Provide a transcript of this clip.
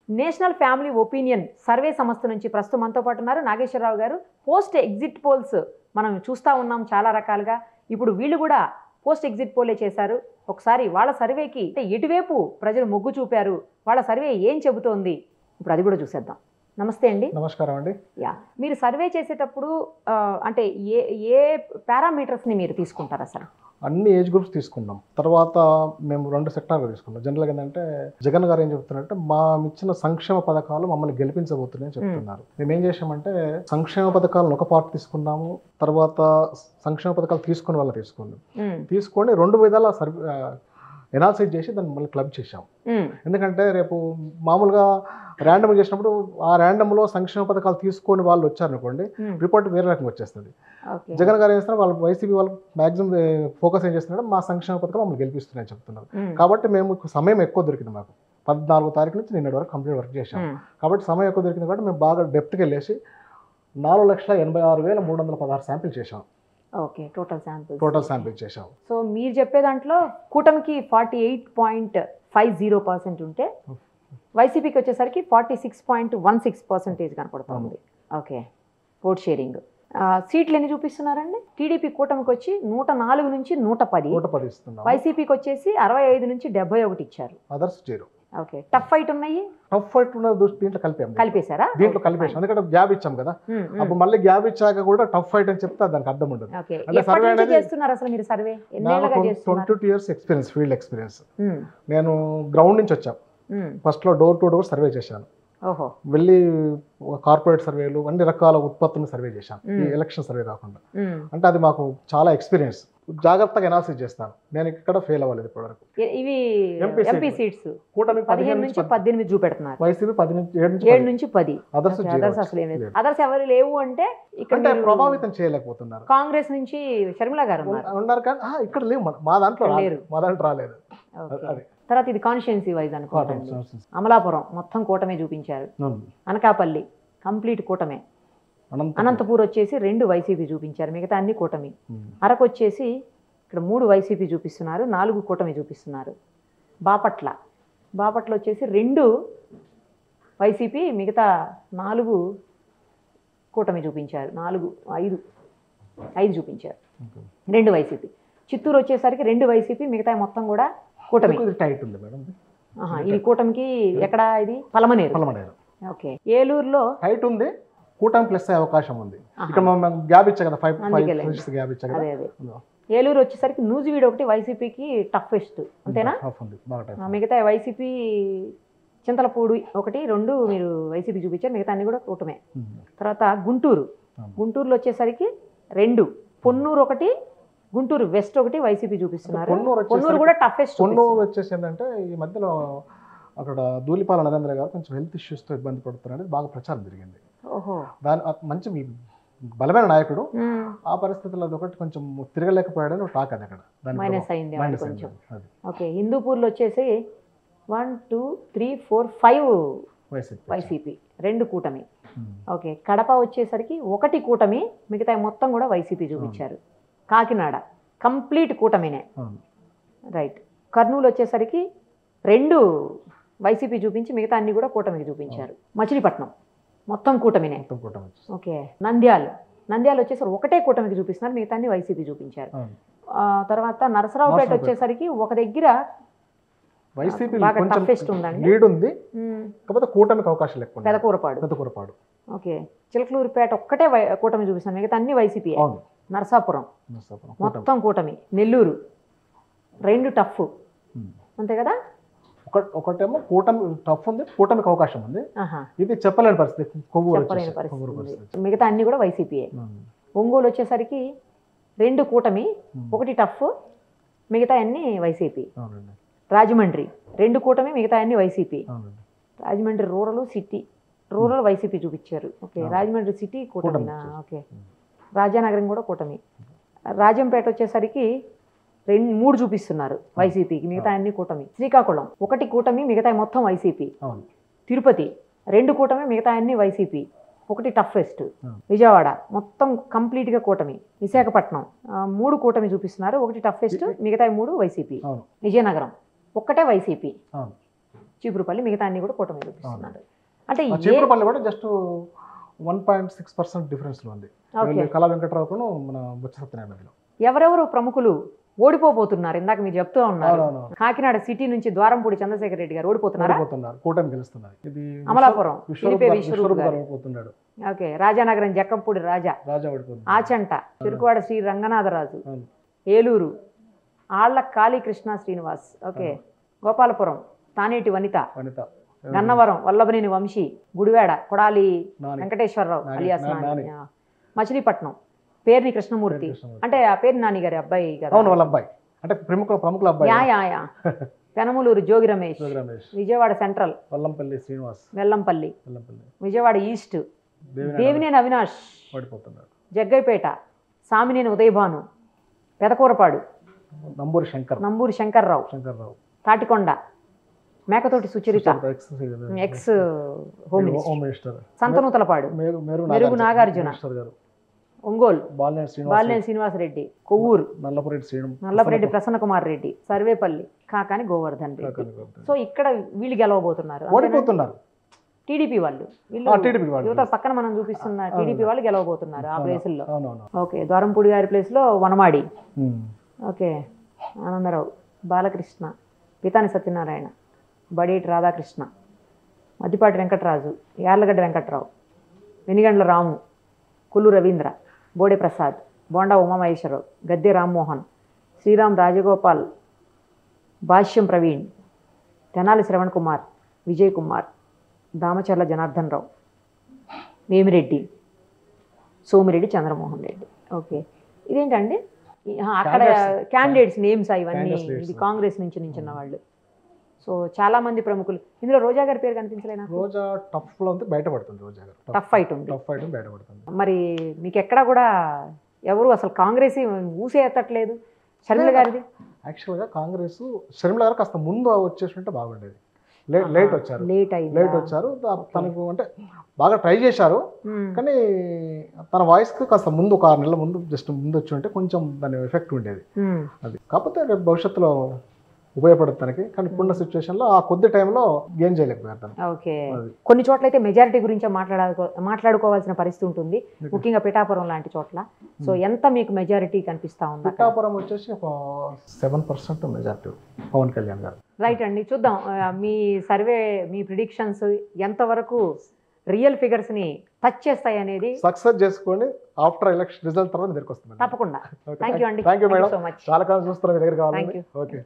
National family opinion survey సంస్థ నుంచి ప్రస్తుతం మనతో పాటు ఉన్నారు నాగేశ్వరరావు గారు. పోస్ట్ ఎగ్జిట్ పోల్స్ మనం చూస్తూ ఉన్నాం చాలా రకాలుగా. ఇప్పుడు వీళ్ళు కూడా పోస్ట్ ఎగ్జిట్ పోలే చేశారు. ఒకసారి వాళ్ళ సర్వేకి అంటే ఎటువైపు ప్రజలు మొగ్గు చూపారు, వాళ్ళ సర్వే ఏం చెబుతోంది, ఇప్పుడు అది కూడా చూసేద్దాం. నమస్తే అండి. నమస్కారం అండి. మీరు సర్వే చేసేటప్పుడు అంటే ఏ ఏ పారామీటర్స్ని మీరు తీసుకుంటారు? అసలు అన్ని ఏజ్ గ్రూప్స్ తీసుకున్నాం. తర్వాత మేము 2 సెక్టార్లు తీసుకున్నాం. జనరల్గా ఏంటంటే జగన్ గారు ఏం చెప్తున్నారంటే మా ఇచ్చిన సంక్షేమ పథకాలు మమ్మల్ని గెలిపించబోతున్నాయని చెప్తున్నారు. మేము ఏం చేసామంటే సంక్షేమ పథకాలను ఒక పార్ట్ తీసుకున్నాము, తర్వాత సంక్షేమ పథకాలు తీసుకుని వాళ్ళు తీసుకొని 2 విధాల ఎనాలిసిస్ చేసి దాన్ని మళ్ళీ క్లబ్ చేసాం. ఎందుకంటే రేపు మామూలుగా ర్యాండమ్ చేసినప్పుడు ఆ ర్యాండమ్లో సంక్షేమ పథకాలు తీసుకొని వాళ్ళు వచ్చారనుకోండి, రిపోర్ట్ వేరే రకంగా వచ్చేస్తుంది. జగన్ గారు ఏం చేస్తున్నారు, వాళ్ళు వైసీపీ వాళ్ళు మాక్సిమం ఫోకస్ ఏం చేస్తున్నారో మా సంక్షేమ పథకాలు మమ్మల్ని గెలిపిస్తున్నాయని చెప్తున్నారు. కాబట్టి మేము సమయం ఎక్కువ దొరికింది. మాకు 14వ తారీఖు నుంచి నిన్నటి వరకు కంప్లీట్ వర్క్ చేశాం. కాబట్టి సమయం ఎక్కువ దొరికింది కాబట్టి మేము బాగా డెప్త్కి వెళ్ళేసి 4,86,316 శాంపిల్ చేశాం. ఓకే, టోటల్ శాంపిల్ చేశాం. సో మీరు చెప్పే దాంట్లో కూటమికి 48.50% ఉంటే వైసీపీకి వచ్చేసరికి 46.16% కనపడుతుంది. Okay, vote sharing. సీట్లు ఎన్ని చూపిస్తున్నారండి? టీడీపీ కూటమికి వచ్చి 104 నుంచి 110 ఇస్తున్నాం. వైసీపీకి వచ్చేసి 65 నుంచి 71 ఇచ్చారు. అదర్స్ 0. ఓకే, టఫ్ ఫైట్ ఉన్నాయి. టఫ్ ఫైట్ ఉన్న దీంట్లో కలిపేశారా? దీంట్లో కలిపేసాం. ఎందుకంటే గ్యాప్ ఇచ్చాం కదా, అప్పుడు మళ్ళీ గ్యాప్ ఇచ్చాక కూడా టఫ్ ఫైట్ అని చెప్తే దానికి అర్థం ఉండదు. చేస్తున్నారు అసలు మీరు survey? 22 years experience, field experience. నేను గ్రౌండ్ నుంచి వచ్చాను. ఫస్ట్ లో డోర్ టు డోర్ సర్వే చేశాను. వెళ్ళి కార్పొరేట్ సర్వేలు అన్ని రకాల ఉత్పత్తులను సర్వే చేశాను, ఈ ఎలక్షన్ సర్వే కాకుండా. అంటే అది మాకు చాలా ఎక్స్పీరియన్స్. జాగ్రత్తగా ఎనాలిసిస్ చేస్తాను. నేను ఇక్కడ ఫెయిల్ అవ్వలేదు ఇప్పటివరకు. ఇవి ఎంపీ సీట్స్ కూటమి 15 నుంచి 18 చూపెడుతున్నారు, వైసీపీ 7 నుంచి 10. అదర్స్ అదర్స్ ఎవరు లేవు అంటే ఇక్కడ ప్రభావితం చేయలేకపోతున్నారు. కాంగ్రెస్ నుంచి షర్మిల గారు ఉన్నారు కానీ ఇక్కడ లేవు. మా దాంట్లో రాలేదు. తర్వాత ఇది కాన్స్టిట్యుయెన్సీ వైజ్ అనుకోండి. అమలాపురం మొత్తం కూటమే చూపించారు. అనకాపల్లి కంప్లీట్ కూటమే. అనంతపూర్ వచ్చేసి 2 వైసీపీ చూపించారు, మిగతా అన్ని కూటమి. అరకు వచ్చేసి ఇక్కడ 3 వైసీపీ చూపిస్తున్నారు, 4 కూటమి చూపిస్తున్నారు. బాపట్ల వచ్చేసి 2 వైసీపీ, మిగతా 4 కూటమి చూపించారు. 5 చూపించారు, 2 వైసీపీ. చిత్తూరు వచ్చేసరికి 2 వైసీపీ, మిగతా మొత్తం కూడా కూటమి. టైట్ ఉంది మేడం ఇది కూటమికి. ఎక్కడ ఇది? పలమనేరు. ఓకే, ఏలూరులో టైట్ ఉంది, కూటమి ప్లస్ అయ్యే అవకాశం ఉంది. ఇక్కడ గ్యాప్ ఇచ్చా కదా, 5 గ్యాప్ ఇచ్చా కదా. ఏలూరు వచ్చేసరికి నూజివీడు ఒకటి వైసీపీకి టఫెస్ట్, అంతేనా? మిగతా వైసీపీ చింతలపూడి 1, 2 మీరు వైసీపీ చూపించారు, మిగతా అన్ని కూడా కూటమే. తర్వాత గుంటూరులో వచ్చేసరికి 2, పొన్నూరు 1, గుంటూరు వెస్ట్ 1 వైసీపీ చూపిస్తున్నారు. పొన్నూరు కూడా టఫెస్ట్. పొన్నూరు వచ్చేసి ఏంటంటే ఈ మధ్యలో అక్కడ ధూళిపాల నరేంద్ర గారు కొంచెం హెల్త్ ఇష్యూస్తో ఇబ్బంది పడుతున్నారు, బాగా ప్రచారం జరిగింది. దాని మంచి బలమైన నాయకుడు. ఆ పరిస్థితుల్లో అదొకటి కొంచెం తిరగలేకపోయాడని టాక్. అది అక్కడ మైనస్ అయింది కొంచెం. ఓకే, హిందూపూర్లో వచ్చేసి 1, 2, 3, 4, 5 వైసీపీ, 2 కూటమి. ఓకే, కడప వచ్చేసరికి 1 కూటమి, మిగతా మొత్తం కూడా వైసీపీ చూపించారు. కాకినాడ కంప్లీట్ కూటమినే. రైట్. కర్నూలు వచ్చేసరికి 2 వైసీపీ చూపించి మిగతా అన్ని కూడా కూటమికి చూపించారు. మచిలీపట్నం మొత్తం కూటమినే. ఓకే, నంద్యాల వచ్చేసరికి 1 కూటమికి చూపిస్తున్నారు, మిగతా అన్ని వైసీపీ చూపించారు. తర్వాత నరసరావుపేట వచ్చేసరికి ఒక దగ్గర వైసీపీ బాగా టఫెస్ట్ ఉందండి, లీడ్ ఉంది. కాకపోతే కూటమికి అవకాశం లేకుండా పెదకూరపాడు. ఓకే, చిలకలూరుపేట ఒక్కటే కూటమి చూపిస్తున్నారు, మిగతా అన్ని వైసీపీ. నరసాపురం మొత్తం కూటమి. నెల్లూరు 2 టఫ్, అంతే కదా? ఒకటేమో కూటమి టఫ్ ఉంది, కూటమికి అవకాశం ఉంది. ఇది చెప్పలేని పరిస్థితి, మిగతా అన్ని కూడా వైసీపీ. ఒంగోలు వచ్చేసరికి 2 కూటమి, 1 టఫ్, మిగతా అన్ని వైసీపీ. రాజమండ్రి 2 కూటమి, మిగతా అన్ని వైసీపీ. రాజమండ్రి రూరల్ వైసీపీ చూపించారు. ఓకే, రాజమండ్రి సిటీ కూటమినా? ఓకే, రాజానగరం కూడా కూటమి. రాజంపేట వచ్చేసరికి 3 చూపిస్తున్నారు వైసీపీకి, మిగతా అన్ని కూటమి. శ్రీకాకుళం 1 కూటమి, మిగతా మొత్తం వైసీపీ. తిరుపతి 2 కూటమి, మిగతా అన్ని వైసీపీ, 1 టఫెస్ట్. విజయవాడ మొత్తం కంప్లీట్గా కూటమి. విశాఖపట్నం 3 కూటమి చూపిస్తున్నారు, 1 టఫెస్ట్, మిగతా 3 వైసీపీ. విజయనగరం 1 వైసీపీ. చీపురుపల్లి, మిగతా అన్ని కూడా కూటమి చూపిస్తున్నారు. అంటే చీపురుపల్లి కూడా జస్ట్ 1.6% డిఫరెన్స్లో ఉంది. కళా వెంకట్రావును మన బొత్స సత్యనారాయణ మధ్యలో. ఎవరెవరు ప్రముఖులు ఓడిపోబోతున్నారు? ఇందాక మీరు చెప్తూ ఉన్నారు కాకినాడ సిటీ నుంచి ద్వారంపూడి చంద్రశేఖర్ రెడ్డి గారు ఓడిపోతున్నారు. కూటమి గెలుస్తున్నారు. ఇది అమలాపురం ఓడిపోతున్నాడు. ఓకే. రాజానగరం జక్కంపూడి రాజా ఓడిపోతుంది. ఆచంట చెరుకువాడ శ్రీ రంగనాథరాజు, ఏలూరు ఆళ్ల కాళీకృష్ణ శ్రీనివాస్, ఓకే. గోపాలపురం తానేటి వనిత, గన్నవరం వల్లభనేని వంశీ, గుడివాడ కొడాలి వెంకటేశ్వరరావు అలియాస్ నాని, మచిలీపట్నం పేర్ని కృష్ణమూర్తి, అంటే ఆ పేరు నాని గారి అబ్బాయి కదా, వాళ్ళ అబ్బాయి, అంటే ప్రముఖుల అబ్బాయి. పెనమలూరు జోగి రమేష్, విజయవాడ సెంట్రల్ వెల్లంపల్లి శ్రీనివాస్, వెల్లంపల్లి, విజయవాడ ఈస్ట్ దేవినేని అవినాష్ ఓడిపోతున్నాడు. Jaggayyapeta Samineni Udayabhanu, Pedakurapadu Namburi Shankar Rao, Tadikonda Mekathoti Sucharitha ex home minister, Santhanuthalapadu Merugu Nagarjuna, Ongole Balineni Srinivasa Reddy, Kovvur Nallapureddy Prasanna Kumar Reddy, Sarvepalli Kakani Govardhan Reddy. So ఇక్కడ వీళ్ళు గెలవబోతున్నారు. టీడీపీ వాళ్ళు, యువత పక్కన మనం చూపిస్తున్న టీడీపీ వాళ్ళు గెలవబోతున్నారు ఆ ప్లేసుల్లో. ఓకే. ద్వారంపూడి గారి ప్లేస్లో వనమాడి, ఓకే. ఆనందరావు, బాలకృష్ణ, పితాని సత్యనారాయణ, బడేటి రాధాకృష్ణ, మద్దిపాటి వెంకటరాజు, యార్లగడ్డ వెంకట్రావు, వెనిగండ్ల రాము, కుల్లు రవీంద్ర, బోడే ప్రసాద్, బోండా ఉమామహేశ్వరరావు, గద్దె రామ్మోహన్, శ్రీరామ్ రాజగోపాల్, భాష్యం ప్రవీణ్, తెనాలి శ్రవణ్ కుమార్, విజయ్ కుమార్, దామచర్ల జనార్దన్ రావు, వేమిరెడ్డి, సోమిరెడ్డి, చంద్రమోహన్ రెడ్డి. ఓకే. ఇదేంటండి అక్కడ క్యాండిడేట్స్ నేమ్స్ ఇవన్నీ, ఇది కాంగ్రెస్ నుంచి నించున్న వాళ్ళు. సో చాలా మంది ప్రముఖులు ఇందులో. రోజా గారి పేరు కనిపించలేనా? రోజా టఫ్లో ఉంది, బయటపడుతుంది. రోజా గారు టఫ్ ఫైట్ బయటపడుతుంది. మరి మీకు ఎక్కడ కూడా ఎవరు అసలు కాంగ్రెస్ ఊసే ఎత్తట్లేదు? షర్మిల గారిది యాక్చువల్గా కాంగ్రెస్ షర్మిల గారు కాస్త ముందు వచ్చేసి బాగుండేది. లేట్ వచ్చారు. తనకు అంటే బాగా ట్రై చేశారు, కానీ తన వాయిస్కి కాస్త ముందు ఒక 6 నెలల ముందు జస్ట్ ముందు వచ్చి ఉంటే కొంచెం దాని ఎఫెక్ట్ ఉండేది. అది కాకపోతే రేపు భవిష్యత్తులో ఉపయోగపడుతుంది తనకి. కానీ ఇప్పుడున్న సిచ్యువేషన్లో ఆ కొద్ది టైంలో గెయిన్ చేయలేకపోయారు తను. ఓకే. కొన్ని చోట్ల అయితే మెజారిటీ గురించి మాట్లాడుకోవాల్సిన పరిస్థితి ఉంటుంది, ముఖ్యంగా పిఠాపురం లాంటి చోట్ల. సో ఎంత మీకు మెజారిటీ కనిపిస్తా ఉంది? పిఠాపురం వచ్చేసి ఒక 7% మెజారిటీ పవన్ కళ్యాణ్ గారు. రైట్ అండి. చూద్దాం మీ సర్వే, మీ ప్రిడిక్షన్స్ ఎంతవరకు రియల్ ఫిగర్స్ ని టచ్ చేస్తాయి అనేది. సక్సెస్ చేసుకోండి, ఆఫ్టర్ ఎలక్షన్ రిజల్ట్ తర్వాత దగ్గరికి వస్తుంది. తప్పకుండా. థ్యాంక్ యూ అండి. Thank you madam. So much. చాలా కాలం చూస్తున్నారు, మీ దగ్గర కావాలి. ఓకే.